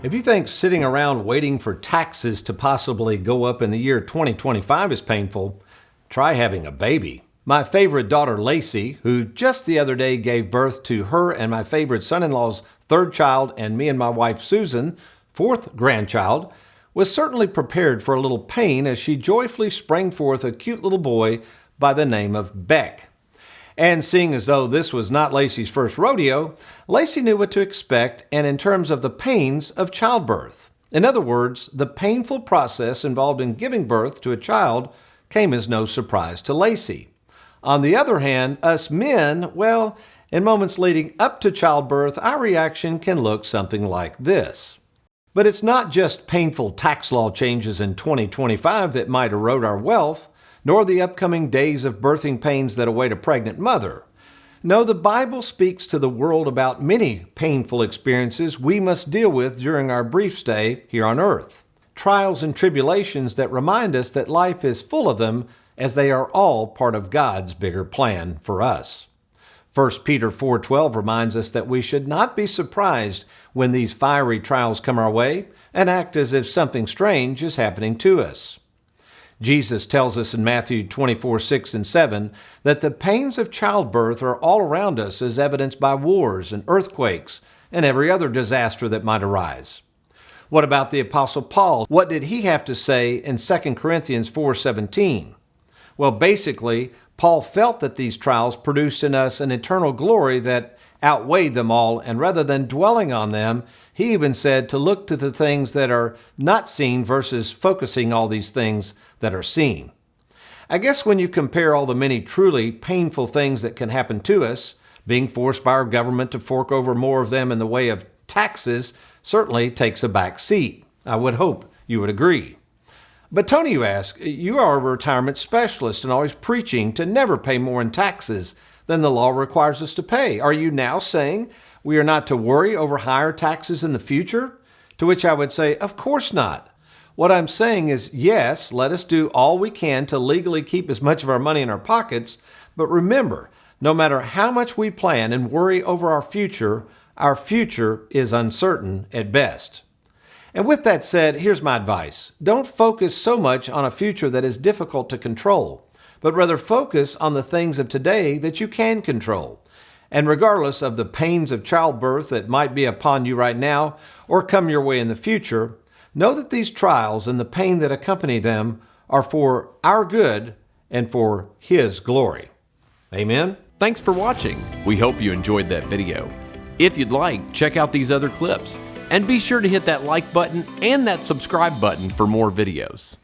If you think sitting around waiting for taxes to possibly go up in the year 2025 is painful, try having a baby. My favorite daughter, Lacey, who just the other day gave birth to her and my favorite son-in-law's third child and me and my wife, Susan, fourth grandchild, was certainly prepared for a little pain as she joyfully sprang forth a cute little boy by the name of Beck. And seeing as though this was not Lacey's first rodeo, Lacey knew what to expect and in terms of the pains of childbirth. In other words, the painful process involved in giving birth to a child came as no surprise to Lacey. On the other hand, us men, well, in moments leading up to childbirth, our reaction can look something like this. But it's not just painful tax law changes in 2025 that might erode our wealth, nor the upcoming days of birthing pains that await a pregnant mother. No, the Bible speaks to the world about many painful experiences we must deal with during our brief stay here on earth. Trials and tribulations that remind us that life is full of them, as they are all part of God's bigger plan for us. 1 Peter 4:12 reminds us that we should not be surprised when these fiery trials come our way and act as if something strange is happening to us. Jesus tells us in Matthew 24:6 and 7 that the pains of childbirth are all around us as evidenced by wars and earthquakes and every other disaster that might arise. What about the Apostle Paul? What did he have to say in 2 Corinthians 4:17? Well, basically, Paul felt that these trials produced in us an eternal glory that outweighed them all, and rather than dwelling on them, he even said to look to the things that are not seen versus focusing all these things that are seen. I guess when you compare all the many truly painful things that can happen to us, being forced by our government to fork over more of them in the way of taxes certainly takes a back seat. I would hope you would agree. But Tony, you ask, you are a retirement specialist and always preaching to never pay more in taxes than the law requires us to pay. Are you now saying we are not to worry over higher taxes in the future? To which I would say, of course not. What I'm saying is, yes, let us do all we can to legally keep as much of our money in our pockets, but remember, no matter how much we plan and worry over our future is uncertain at best. And with that said, here's my advice. Don't focus so much on a future that is difficult to control, but rather focus on the things of today that you can control. And regardless of the pains of childbirth that might be upon you right now or come your way in the future, know that these trials and the pain that accompany them are for our good and for His glory. Amen? Thanks for watching. We hope you enjoyed that video. If you'd like, check out these other clips. And be sure to hit that like button and that subscribe button for more videos.